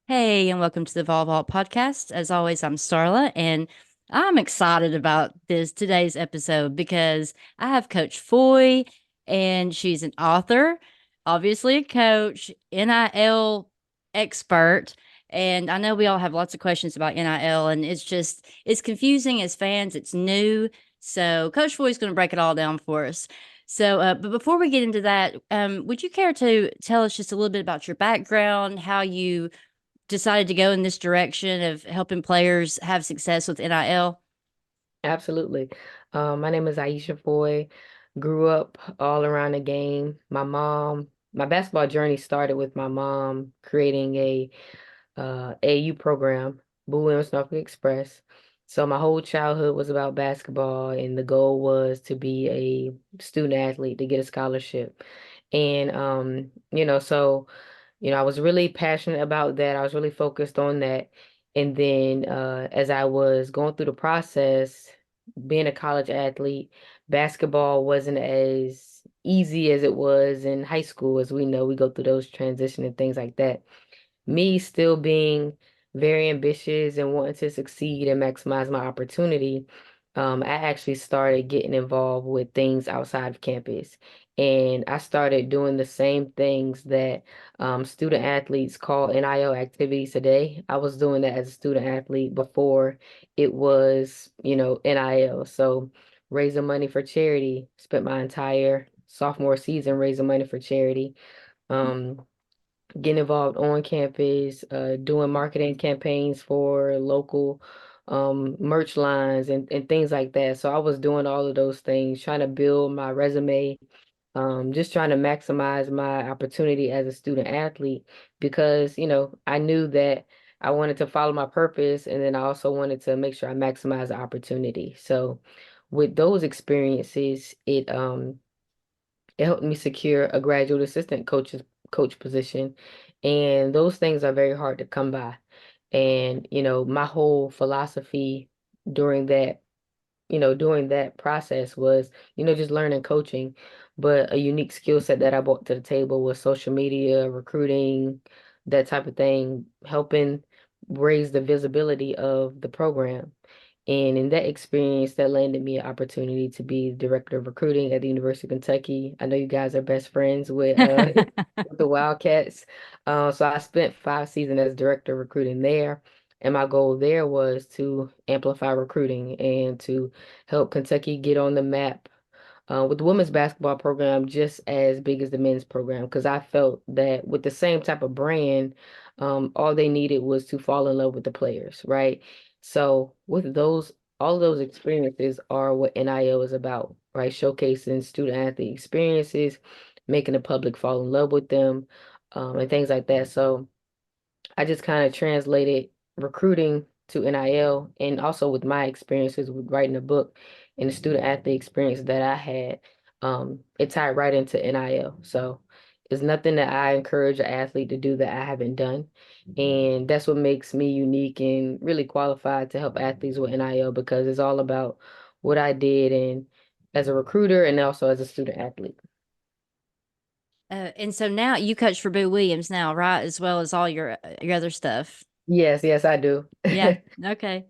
Hey, and welcome to the Vol podcast. As always, I'm Starla, and I'm excited about this today's episode because I have Coach Foy, and she's an author, obviously a coach, NIL expert. And I know we all have lots of questions about NIL, and it's confusing as fans, it's new. So, Coach Foy is going to break it all down for us. But before we get into that, would you care to tell us just a little bit about your background, how you decided to go in this direction of helping players have success with NIL? Absolutely. My name is Aisha Foy. Grew up all around the game. My basketball journey started with my mom creating a AU program, Boo Williams Norfolk Express. So my whole childhood was about basketball, and the goal was to be a student athlete to get a scholarship. And I was really passionate about that. I was really focused on that. And then as I was going through the process, being a college athlete, basketball wasn't as easy as it was in high school. As we know, we go through those transition and things like that. Me still being very ambitious and wanting to succeed and maximize my opportunity, I actually started getting involved with things outside of campus. And I started doing the same things that student athletes call NIL activities today. I was doing that as a student athlete before it was, NIL. So raising money for charity, spent my entire sophomore season raising money for charity. Um, Getting involved on campus, doing marketing campaigns for local merch lines and things like that. So I was doing all of those things, trying to build my resume, just trying to maximize my opportunity as a student athlete because, I knew that I wanted to follow my purpose and then I also wanted to make sure I maximize the opportunity. So with those experiences, it helped me secure a graduate assistant coach position. And those things are very hard to come by. And, my whole philosophy during that, during that process was, just learning coaching. But a unique skill set that I brought to the table was social media, recruiting, that type of thing, helping raise the visibility of the program. And in that experience, that landed me an opportunity to be director of recruiting at the University of Kentucky. I know you guys are best friends with with the Wildcats. So I spent 5 seasons as director of recruiting there. And my goal there was to amplify recruiting and to help Kentucky get on the map with the women's basketball program just as big as the men's program. Because I felt that with the same type of brand, all they needed was to fall in love with the players, right? So with those, all of those experiences are what NIL is about, right? Showcasing student athlete experiences, making the public fall in love with them, and things like that. So I just kind of translated recruiting to NIL and also with my experiences with writing a book and the student athlete experience that I had, it tied right into NIL. So it's nothing that I encourage an athlete to do that I haven't done. And that's what makes me unique and really qualified to help athletes with NIL because it's all about what I did and as a recruiter and also as a student athlete. And so now you coach for Boo Williams now, right? As well as all your other stuff. Yes, yes, I do. Yeah. Okay.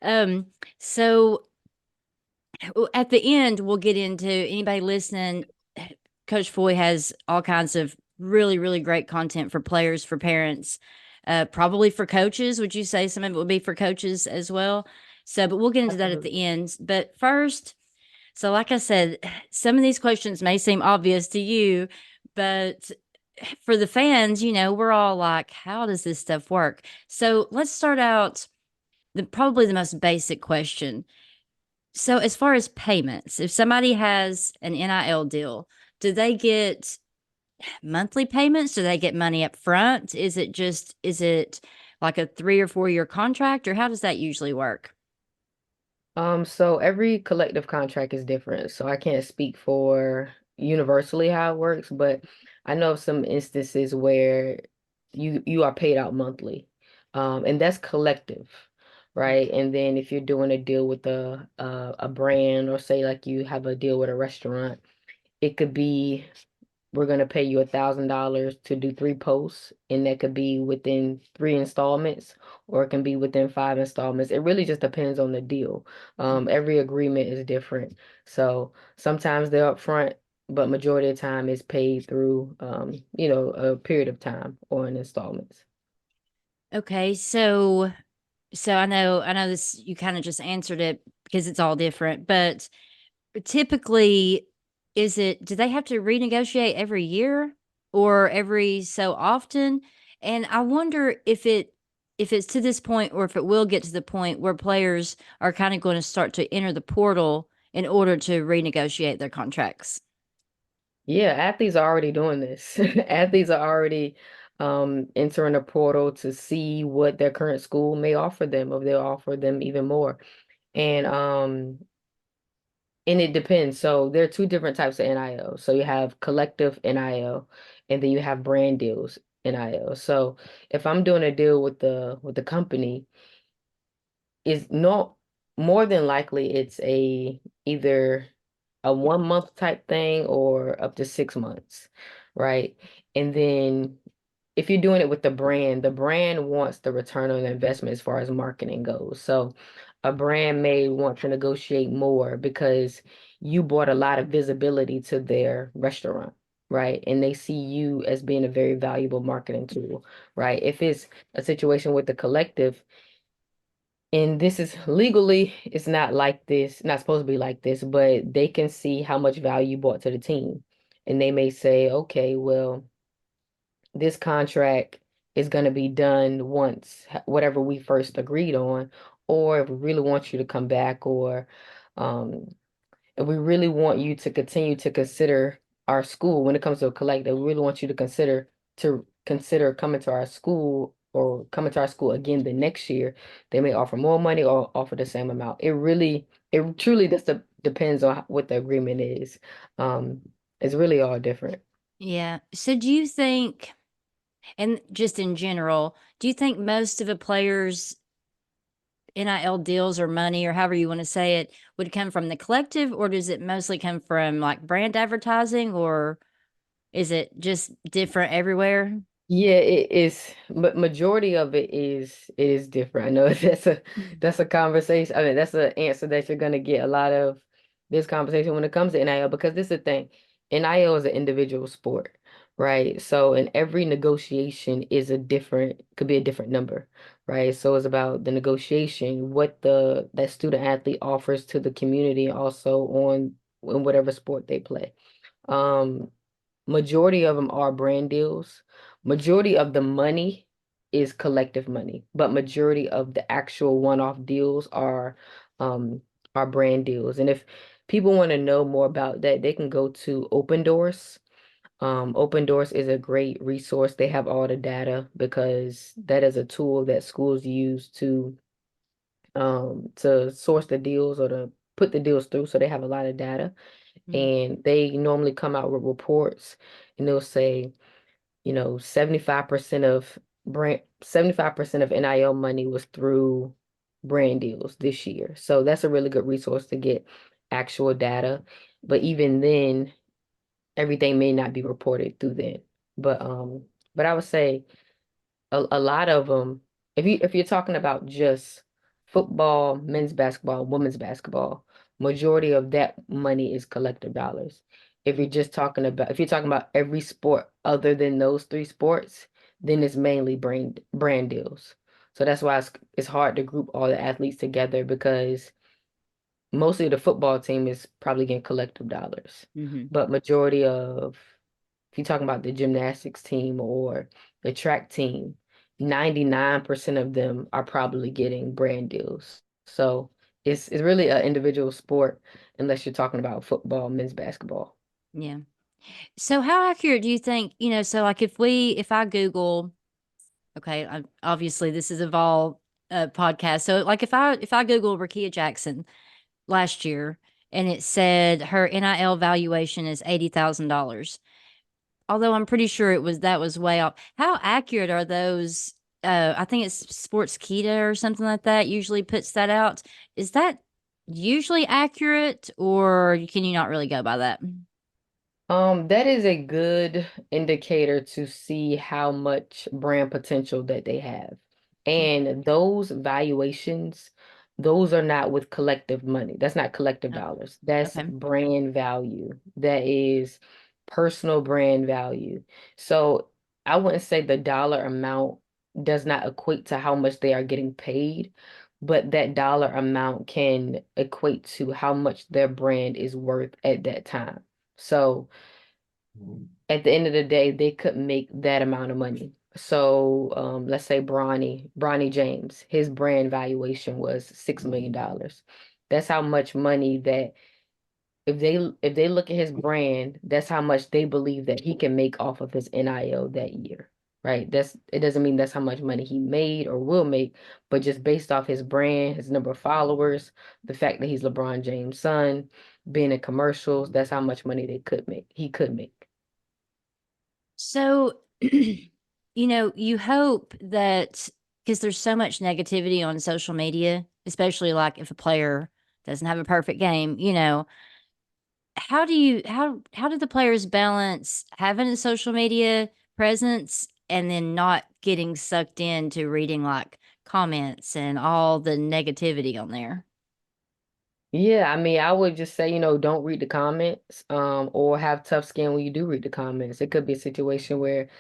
Um, so at the end, we'll get into anybody listening. Coach Foy has all kinds of really, really great content for players, for parents, probably for coaches. Would you say some of it would be for coaches as well? But we'll get into that at Absolutely. the end. But first, so like I said, some of these questions may seem obvious to you, but for the fans, we're all like, how does this stuff work? So let's start out probably the most basic question. So, as far as payments, if somebody has an NIL deal, do they get monthly payments? Do they get money up front? Is it like a 3 or 4 year contract, or how does that usually work? So every collective contract is different. So I can't speak for universally how it works, but I know of some instances where you are paid out monthly. And that's collective, right? And then if you're doing a deal with a brand or say like you have a deal with a restaurant, it could be we're going to pay you $1,000 to do 3 posts, and that could be within 3 installments, or it can be within 5 installments. It really just depends on the deal. Every agreement is different. So sometimes they're upfront, but majority of the time it's paid through, a period of time or in installments. Okay, so I know this you kind of just answered it because it's all different, but typically is it do they have to renegotiate every year or every so often? And I wonder if it's to this point or if it will get to the point where players are kind of going to start to enter the portal in order to renegotiate their contracts. Yeah, athletes are already doing this. Athletes are already entering a portal to see what their current school may offer them, or they'll offer them even more. And and it depends. So there are two different types of NIL. So you have collective NIL, and then you have brand deals NIL. So if I'm doing a deal with the company, is not more than likely it's a either a 1 month type thing or up to 6 months, right? And then if you're doing it with the brand wants the return on investment as far as marketing goes. So a brand may want to negotiate more because you brought a lot of visibility to their restaurant, right? And they see you as being a very valuable marketing tool, right? If it's a situation with the collective, and this is legally, it's not like this, not supposed to be like this, but they can see how much value you brought to the team. And they may say, okay, well, this contract is going to be done once, whatever we first agreed on, or if we really want you to come back, or um, if we really want you to continue to consider our school when it comes to a collective, we really want you to consider coming to our school or coming to our school again the next year. They may offer more money or offer the same amount. It truly just depends on what the agreement is. Um, it's really all different. Yeah. So do you think, and just in general, do you think most of a player's NIL deals or money or however you want to say it would come from the collective, or does it mostly come from like brand advertising, or is it just different everywhere? Yeah, it is, but majority of it is different. I know that's a conversation. I mean, that's an answer that you're gonna get a lot of this conversation when it comes to NIL, because this is the thing. NIL is an individual sport, right? So, and every negotiation is could be a different number, right? So it's about the negotiation, what the that student athlete offers to the community, also on in whatever sport they play. Um, Majority of them are brand deals. Majority of the money is collective money, but majority of the actual one-off deals um are brand deals. And if people want to know more about that, they can go to Open Doors. Open Doors is a great resource. They have all the data because that is a tool that schools use to source the deals or to put the deals through. So they have a lot of data, Mhm. and they normally come out with reports, and they'll say, 75% of NIL money was through brand deals this year. So that's a really good resource to get actual data. But even then, everything may not be reported through then. But I would say a lot of them, if you're talking about just football, men's basketball, women's basketball, majority of that money is collective dollars. If you're talking about every sport other than those three sports, then it's mainly brand deals. So that's why it's hard to group all the athletes together, because mostly the football team is probably getting collective dollars. Mhm. But majority of if you're talking about the gymnastics team or the track team, 99% of them are probably getting brand deals. So it's really an individual sport unless you're talking about football, men's basketball. Yeah. So how accurate do you think, so like if I Google, okay, obviously this is a Vol podcast. So like if I Google Rakia Jackson last year and it said her NIL valuation is $80,000, although I'm pretty sure that was way off. How accurate are those? I think it's Sports Keto or something like that usually puts that out. Is that usually accurate, or can you not really go by that? That is a good indicator to see how much brand potential that they have. Mhm. And those valuations, those are not with collective money. That's not collective Oh, dollars. That's okay. brand value. That is personal brand value. So I wouldn't say the dollar amount does not equate to how much they are getting paid, but that dollar amount can equate to how much their brand is worth at that time. So at the end of the day, they could make that amount of money. So let's say Bronny James, his brand valuation was $6 million. That's how much money that if they look at his brand, that's how much they believe that he can make off of his NIL that year. Right? That's it doesn't mean that's how much money he made or will make, but just based off his brand, his number of followers, the fact that he's LeBron James' son, being in commercials, that's how much money they could make. He could make. So, you hope that because there's so much negativity on social media, especially like if a player doesn't have a perfect game, how do the players balance having a social media presence and then not getting sucked into reading like comments and all the negativity on there? Yeah, I mean, I would just say, don't read the comments, or have tough skin when you do read the comments. It could be a situation where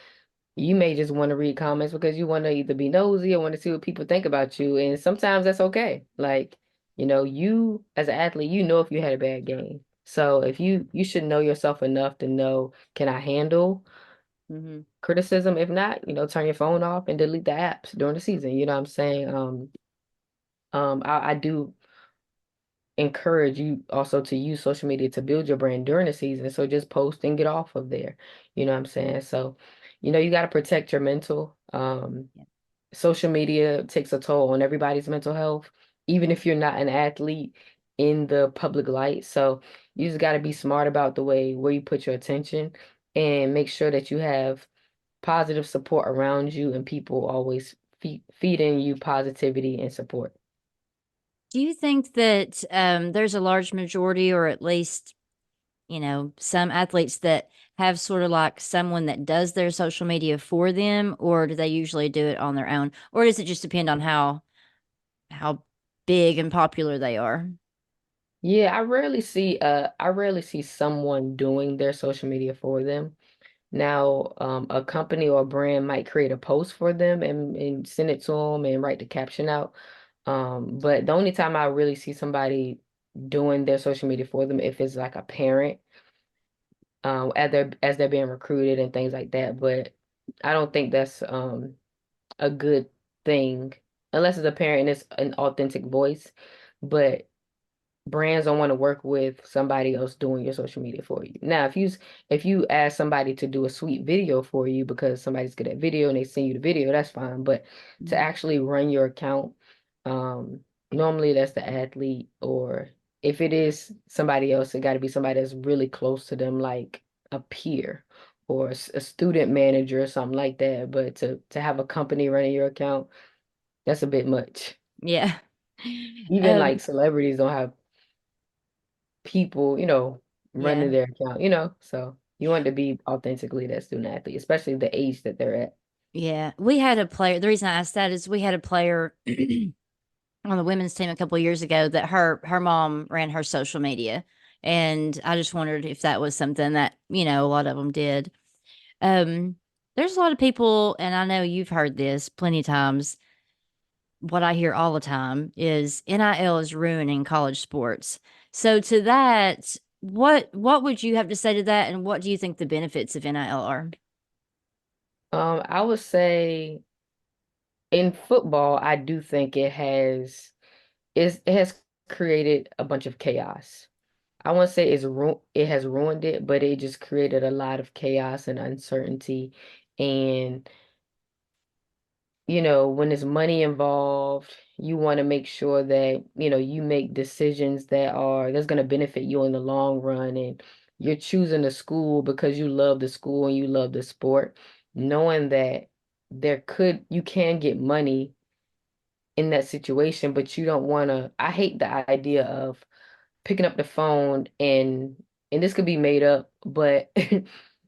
you may just want to read comments because you want to either be nosy or want to see what people think about you. And sometimes that's okay. Like, you as an athlete, if you had a bad game. So if you should know yourself enough to know, can I handle Hmm. criticism? If not, turn your phone off and delete the apps during the season. You know what I'm saying? I do encourage you also to use social media to build your brand during the season. So just post and get off of there. You know what I'm saying? So, you got to protect your mental. Yeah. Social media takes a toll on everybody's mental health, even if you're not an athlete in the public light. So you just got to be smart about the way where you put your attention and make sure that you have positive support around you and people always feeding you positivity and support. Do you think that there's a large majority, or at least some athletes that have sort of like someone that does their social media for them, or do they usually do it on their own? Or does it just depend on how big and popular they are? Yeah, I rarely see someone doing their social media for them. Now, a company or a brand might create a post for them and send it to them and write the caption out. But the only time I really see somebody doing their social media for them if it's like a parent, as they're being recruited and things like that. But I don't think that's a good thing unless it's a parent and it's an authentic voice. But brands don't want to work with somebody else doing your social media for you. Now, if you ask somebody to do a sweet video for you because somebody's good at video and they send you the video, that's fine. But to Mhm. actually run your account, um, normally that's the athlete, or if it is somebody else, it got to be somebody that's really close to them, like a peer or a student manager or something like that. But to have a company running your account, that's a bit much. Yeah. Even Um, like celebrities don't have people, running yeah. their account, So you want to be authentically that student athlete, especially the age that they're at. Yeah. We had a player. The reason I asked that is we had a player on the women's team a couple of years ago that her mom ran her social media. And I just wondered if that was something that, a lot of them did. Um, there's a lot of people, and I know you've heard this plenty of times. What I hear all the time is NIL is ruining college sports. So to that, what would you have to say to that, and what do you think the benefits of NIL are? I would say in football, I do think it has created a bunch of chaos. I won't say it has ruined it, but it just created a lot of chaos and uncertainty. And when there's money involved, you want to make sure that, you make decisions that's going to benefit you in the long run. And you're choosing a school because you love the school and you love the sport, knowing that you can get money in that situation, but you don't want to. I hate the idea of picking up the phone and and this could be made up, but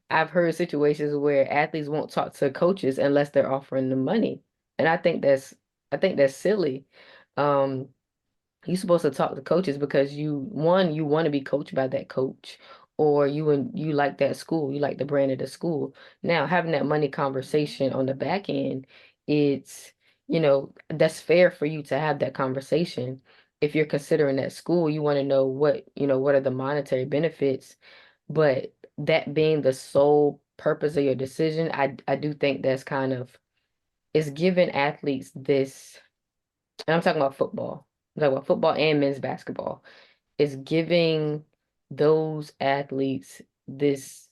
I've heard situations where athletes won't talk to coaches unless they're offering them money. And I think that's silly. Um, you're supposed to talk to coaches because you want to be coached by that coach, or you like that school, you like the brand of the school. Now, having that money conversation on the back end, it's, that's fair for you to have that conversation. If you're considering that school, you want to know what are the monetary benefits, but that being the sole purpose of your decision, I do think that's kind of, it's giving athletes this, and I'm talking about football. I'm talking about football and men's basketball. It's giving those athletes this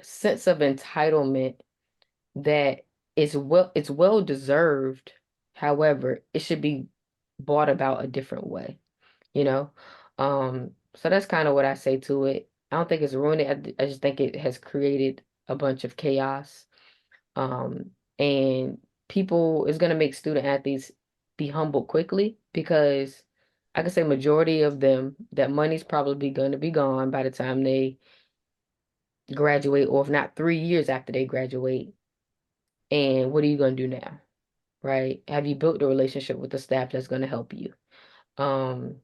sense of entitlement that it's well deserved. However, it should be brought about a different way, you know? So that's kind of what I say to it. I don't think it's ruined it. I just think it has created a bunch of chaos. Um, and people is going to make student athletes be humbled quickly because I could say majority of them, that money's probably going to be gone by the time they graduate, or if not 3 years after they graduate. And what are you going to do now? Right? Have you built a relationship with the staff that's going to help you? Um,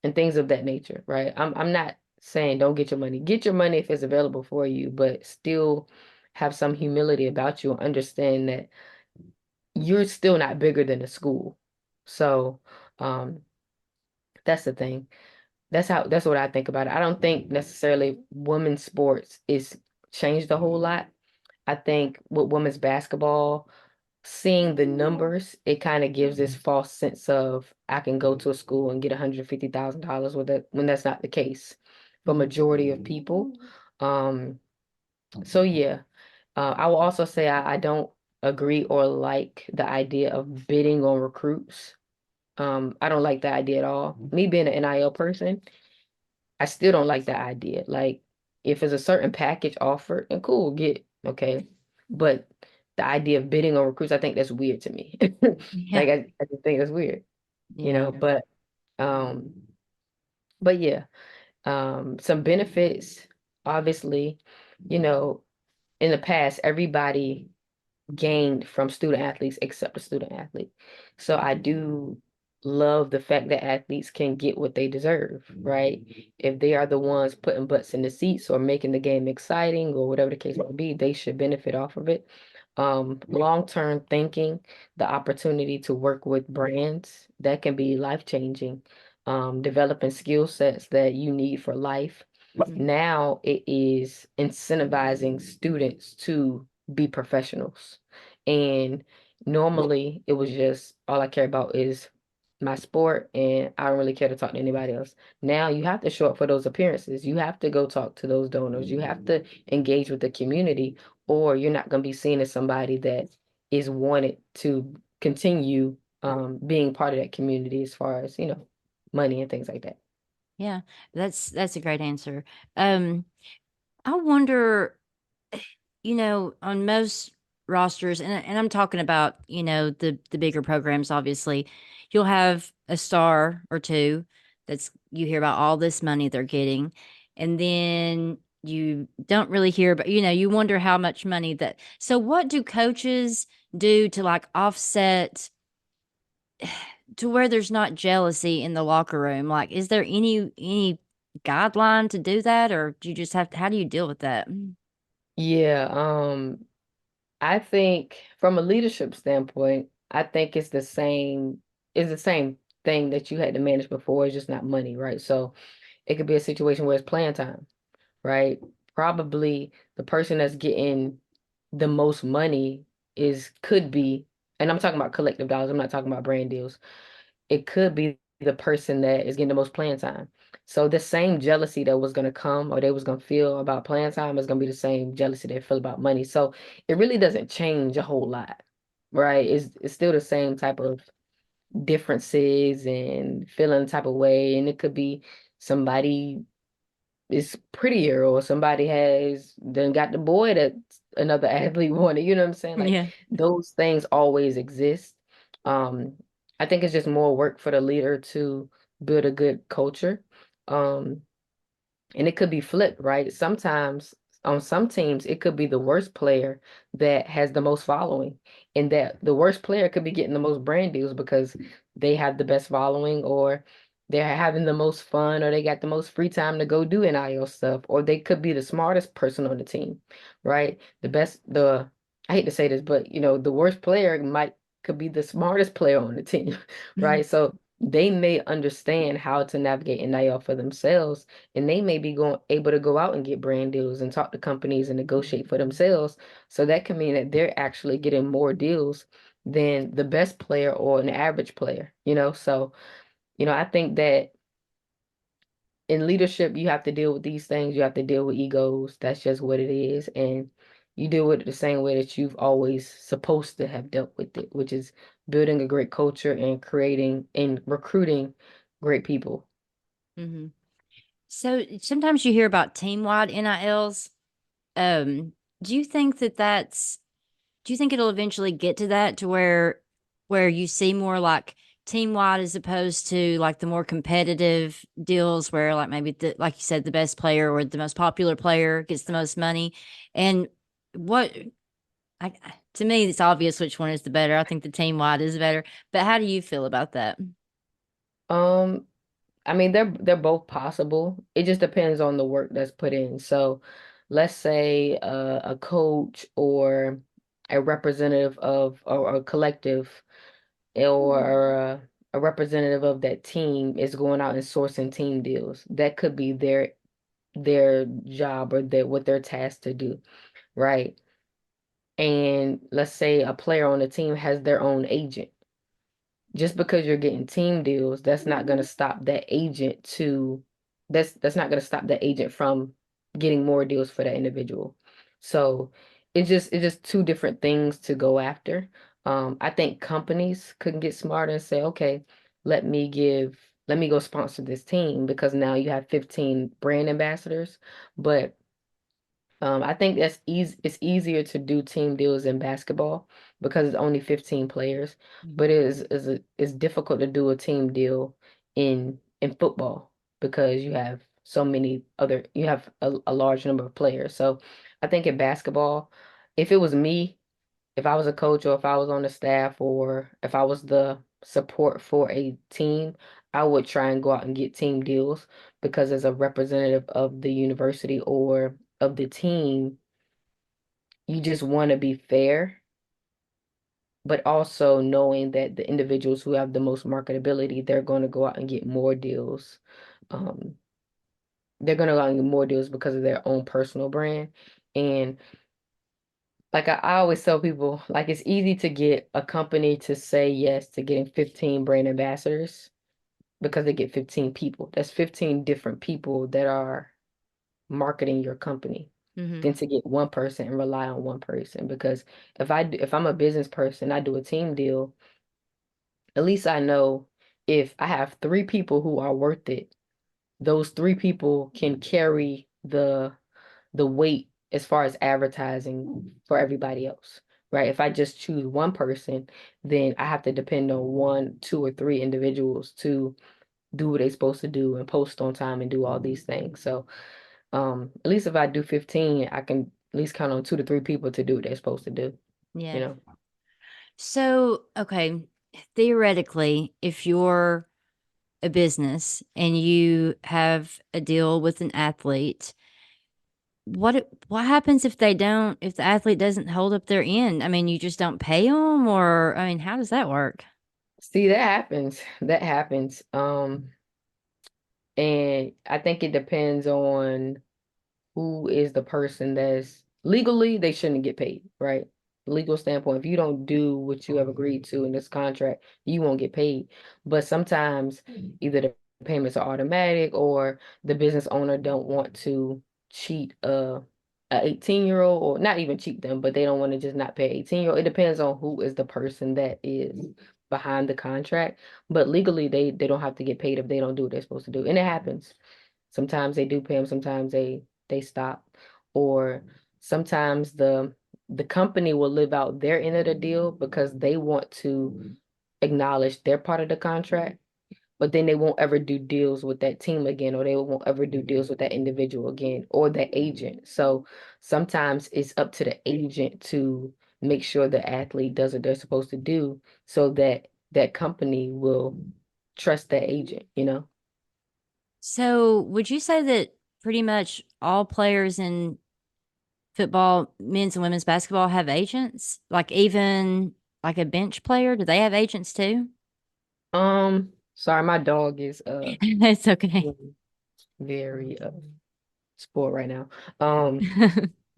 and things of that nature, right? I'm not saying don't get your money. Get your money if it's available for you, but still have some humility about you and understand that you're still not bigger than the school. So, um, that's the thing. That's what I think about it. I don't think necessarily women's sports is changed a whole lot. I think with women's basketball, seeing the numbers, it kind of gives this false sense of I can go to a school and get $150,000 with it when that's not the case for majority of people. Um, so yeah, I will also say I don't agree or like the idea of bidding on recruits. I don't like that idea at all. Me being an NIL person, I still don't like that idea. Like, if there's a certain package offered, and cool, okay. But the idea of bidding on recruits, I think that's weird to me. Yeah. Like, I just think that's weird, Yeah. um, but yeah, some benefits, obviously, you know, in the past, everybody gained from student athletes except the student athlete. So I do love the fact that athletes can get what they deserve, right? If they are the ones putting butts in the seats or making the game exciting or whatever the case may be, they should benefit off of it. Long-term thinking, the opportunity to work with brands, that can be life-changing. Developing skill sets that you need for life. Now it is incentivizing students to be professionals. And normally it was just all I care about is my sport and I don't really care to talk to anybody else. Now you have to show up for those appearances. You have to go talk to those donors. You have to engage with the community, or you're not going to be seen as somebody that is wanted to continue being part of that community as far as, money and things like that. Yeah. That's a great answer. Um, I wonder, on most rosters, and I'm talking about, the bigger programs, obviously, you'll have a star or two that's you hear about all this money they're getting, and then you don't really hear about, you wonder how much money that. So what do coaches do to like offset to where there's not jealousy in the locker room? Like, is there any guideline to do that, or do you just have to, how do you deal with that? Yeah, I think from a leadership standpoint, I think it's the same thing that you had to manage before, it's just not money, right? So it could be a situation where it's playing time, right? Probably the person that's getting the most money could be, and I'm talking about collective dollars, I'm not talking about brand deals. It could be the person that is getting the most playing time. So the same jealousy that was going to come or they was going to feel about playing time is going to be the same jealousy they feel about money. So it really doesn't change a whole lot, right? It's still the same type of differences and feeling the type of way. And it could be somebody is prettier or somebody has then got the boy that another athlete wanted. You know what I'm saying? Like Yeah. those things always exist. Um, I think it's just more work for the leader to build a good culture. Um, And it could be flipped, right? Sometimes on some teams, it could be the worst player that has the most following, and that the worst player could be getting the most brand deals because they have the best following, or they're having the most fun, or they got the most free time to go do NIL stuff, or they could be the smartest person on the team, right? I hate to say this, but the worst player might could be the smartest player on the team, right? So they may understand how to navigate NIL for themselves, and they may be able to go out and get brand deals and talk to companies and negotiate for themselves. So that can mean that they're actually getting more deals than the best player or an average player. So, I think that in leadership, you have to deal with these things. You have to deal with egos. That's just what it is. And you deal with it the same way that you've always supposed to have dealt with it, which is building a great culture and creating and recruiting great people. Hmm. So sometimes you hear about team-wide NILs. Um, do you think do you think it'll eventually get to that to where you see more like team-wide as opposed to like the more competitive deals where like maybe like you said, the best player or the most popular player gets the most money? And what to me, it's obvious which one is the better. I think the team-wide is better. But how do you feel about that? Um, I mean, they're both possible. It just depends on the work that's put in. So, let's say a coach or a representative of or a collective or a representative of that team is going out and sourcing team deals. That could be their job or what they're tasked to do, right? And let's say a player on the team has their own agent. Just because you're getting team deals, that's not going to stop that agent to that's not going to stop that agent from getting more deals for that individual. So it's just two different things to go after. I think companies could get smarter and say, okay, let me go sponsor this team because now you have 15 brand ambassadors. But I think that's easy. It's easier to do team deals in basketball because it's only 15 players, but it's difficult to do a team deal in football because you have a large number of players. So I think in basketball, if it was me, if I was a coach or if I was on the staff or if I was the support for a team, I would try and go out and get team deals because as a representative of the university or of the team, you just want to be fair, but also knowing that the individuals who have the most marketability, they're going to go out and get more deals. Um, they're going to go out and get more deals because of their own personal brand. And like I always tell people, like it's easy to get a company to say yes to getting 15 brand ambassadors because they get 15 people. That's 15 different people that are marketing your company Mm-hmm. than to get one person and rely on one person. Because if I'm a business person, I do a team deal, at least I know if I have three people who are worth it, those three people can carry the weight as far as advertising for everybody else, right? If I just choose one person, then I have to depend on one, two, or three individuals to do what they're supposed to do and post on time and do all these things. So, at least if I do 15, I can at least count on two to three people to do what they're supposed to do, you Yeah. know? So, okay, theoretically, if you're a business and you have a deal with an athlete, what happens if if the athlete doesn't hold up their end? I mean, you just don't pay them, or I mean, how does that work? See, that happens. That happens. And I think it depends on who is the person that's legally they shouldn't get paid, right? Legal standpoint, if you don't do what you have agreed to in this contract, you won't get paid. But sometimes either the payments are automatic or the business owner don't want to cheat a 18-year-old or not even cheat them, but they don't want to just not pay 18-year-old. It depends on who is the person that is behind the contract. But legally they don't have to get paid if they don't do what they're supposed to do. And it happens. Sometimes they do pay them, sometimes they stop. Or sometimes the company will live out their end of the deal because they want to acknowledge their part of the contract. but then they won't ever do deals with that team again, or they won't ever do deals with that individual again, or that agent. So sometimes it's up to the agent to make sure the athlete does what they're supposed to do so that that company will trust that agent, you know? So, would you say that pretty much all players in football, men's and women's basketball have agents? Like even like a bench player, do they have agents too? Sorry, my dog is It's okay. very sport right now.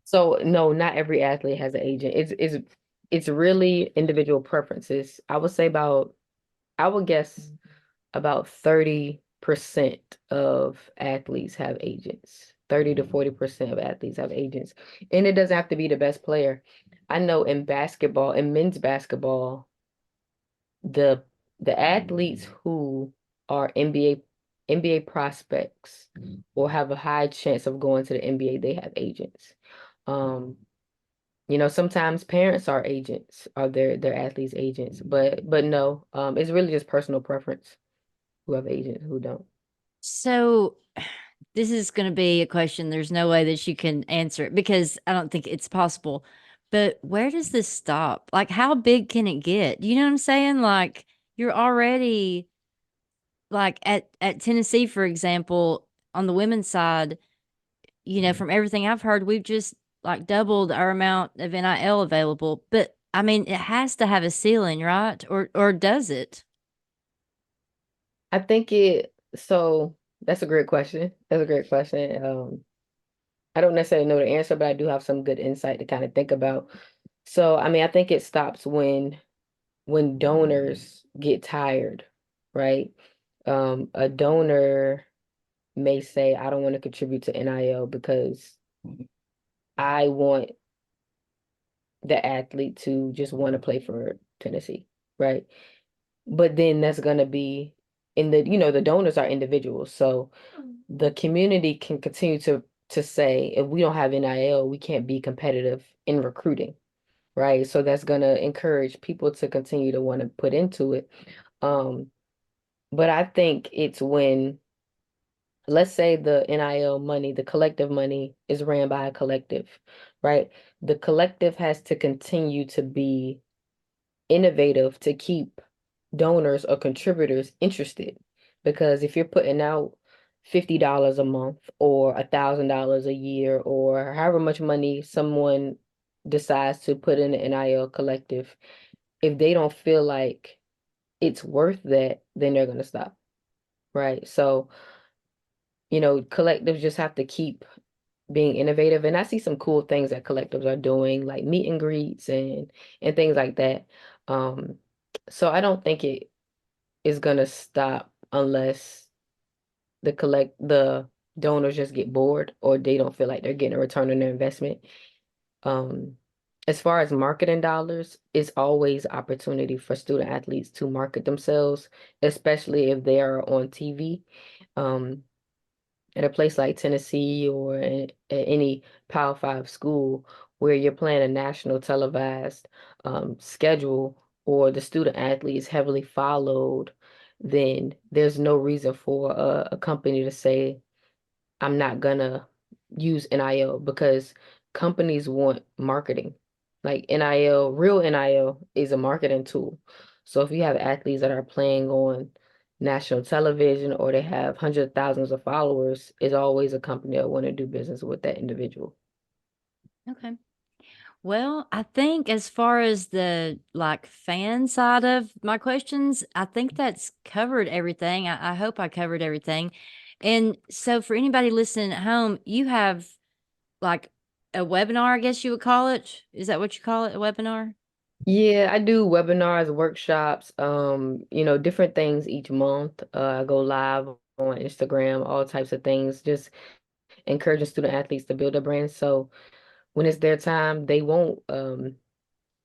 So no, not every athlete has an agent. It's really individual preferences. I would guess about 30% of athletes have agents. 30 to 40% of athletes have agents. And it doesn't have to be the best player. I know in basketball, in men's basketball, the the athletes who are NBA prospects or have a high chance of going to the NBA, they have agents. Um, sometimes parents are agents, are their athletes agents, but no, it's really just personal preference who have agents, who don't. So, this is going to be a question. There's no way that you can answer it because I don't think it's possible. But where does this stop? Like, how big can it get? You know what I'm saying? Like, you're already like at Tennessee, for example, on the women's side, from everything I've heard, we've just like doubled our amount of NIL available. But I mean, it has to have a ceiling, right? Or does it? I think so that's a great question. That's a great question. I don't necessarily know the answer, but I do have some good insight to kind of think about. So, I mean, I think it stops when donors get tired, right? A donor may say, I don't want to contribute to NIL because I want the athlete to just want to play for Tennessee, right? But then that's going to be the donors are individuals. So the community can continue to say, if we don't have NIL, we can't be competitive in recruiting, right? So that's going to encourage people to continue to want to put into it. Um, but I think it's when, let's say the NIL money, the collective money is ran by a collective, right? The collective has to continue to be innovative to keep donors or contributors interested. Because if you're putting out $50 a month or $1,000 a year or however much money someone decides to put in the NIL collective, if they don't feel like it's worth that, then they're going to stop, right? So, collectives just have to keep being innovative. And I see some cool things that collectives are doing, like meet and greets and things like that. Um, so I don't think it is gonna stop unless the donors just get bored or they don't feel like they're getting a return on their investment. Um, as far as marketing dollars, it's always opportunity for student athletes to market themselves, especially if they are on TV. Um, at a place like Tennessee or at any Power Five school where you're playing a national televised schedule or the student athlete is heavily followed, then there's no reason for a company to say, I'm not gonna use NIL because companies want marketing. Like NIL, real NIL is a marketing tool. So if you have athletes that are playing on national television or they have hundreds of thousands of followers, it's always a company that want to do business with that individual. Okay. Well, I think as far as the like fan side of my questions, I think that's covered everything. I hope I covered everything. And so for anybody listening at home, you have like a webinar, I guess you would call it. Is that what you call it? A webinar? Yeah, I do webinars, workshops, different things each month. I go live on Instagram, all types of things, just encouraging student athletes to build a brand. So when it's their time, they won't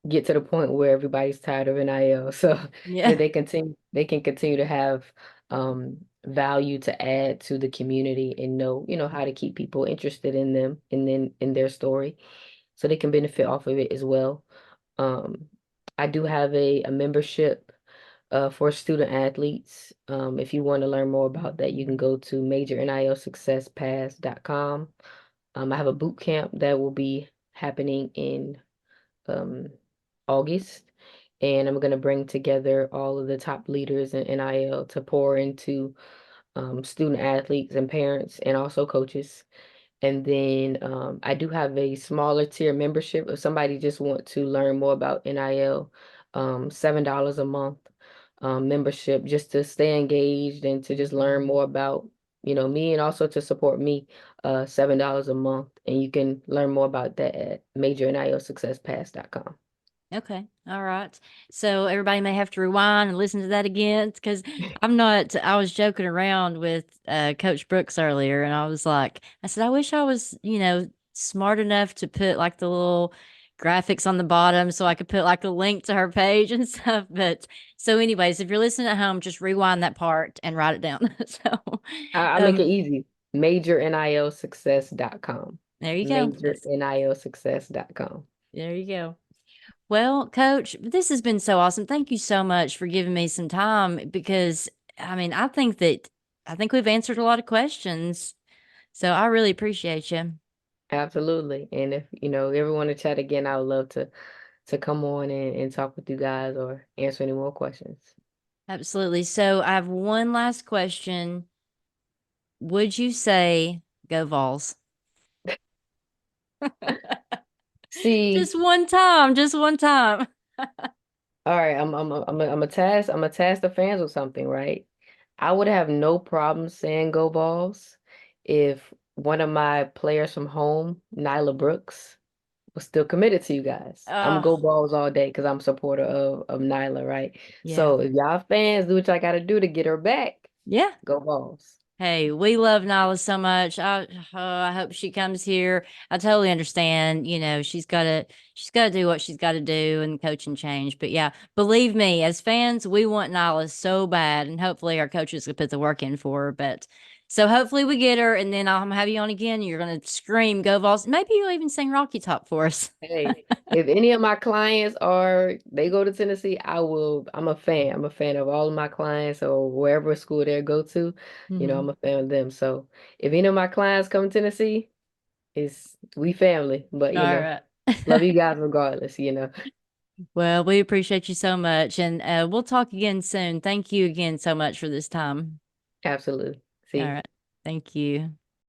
get to the point where everybody's tired of NIL. So Yeah. they can continue to have value to add to the community and know how to keep people interested in them and then in their story. So they can benefit off of it as well. Um, I do have a membership for student athletes. If you want to learn more about that, you can go to majornilsuccesspass.com. I have a boot camp that will be happening in um, August, and I'm going to bring together all of the top leaders in NIL to pour into student athletes and parents and also coaches. And then I do have a smaller tier membership if somebody just want to learn more about NIL, $7 a month membership just to stay engaged and to just learn more about, me and also to support me, $7 a month. And you can learn more about that at majornilsuccesspass.com. Okay. All right. So everybody may have to rewind and listen to that again because I'm not, I was joking around with Coach Brooks earlier and I said, I wish I was, smart enough to put like the little graphics on the bottom so I could put like a link to her page and stuff. But so, anyways, if you're listening at home, just rewind that part and write it down. So, I make it um, easy. Majornilsuccess.com. there you go. Majornilsuccess.com. There you go. Well, Coach, this has been so awesome. Thank you so much for giving me some time because I mean, I think we've answered a lot of questions. So I really appreciate you. Absolutely. And if, ever want to chat again, I would love to come on and talk with you guys or answer any more questions. Absolutely. So I have one last question. Would you say go Vols? See, Just one time, just one time. all right, I'm a task the fans with something, right? I would have no problem saying go balls if one of my players from home, Nyla Brooks, was still committed to you guys. I'm go Oh, balls all day because I'm a supporter of Nyla, right? yeah. So if y'all fans do what y'all gotta do to get her back, Yeah. go balls. Hey, we love Nala so much. I hope she comes here. I totally understand. She's got to do what she's got to do and coach and change. But yeah, believe me, as fans, we want Nala so bad, and hopefully our coaches will put the work in for her. But so hopefully we get her, and then I'll have you on again. You're gonna scream, "Go Vols!" Maybe you'll even sing Rocky Top for us. Hey, if any of my clients they go to Tennessee, I'm a fan. I'm a fan of all of my clients or wherever school they go to. Hmm. I'm a fan of them. So if any of my clients come to Tennessee, we family. But All right. love you guys regardless. Well, we appreciate you so much, and we'll talk again soon. Thank you again so much for this time. Absolutely. All See you. right. Thank you.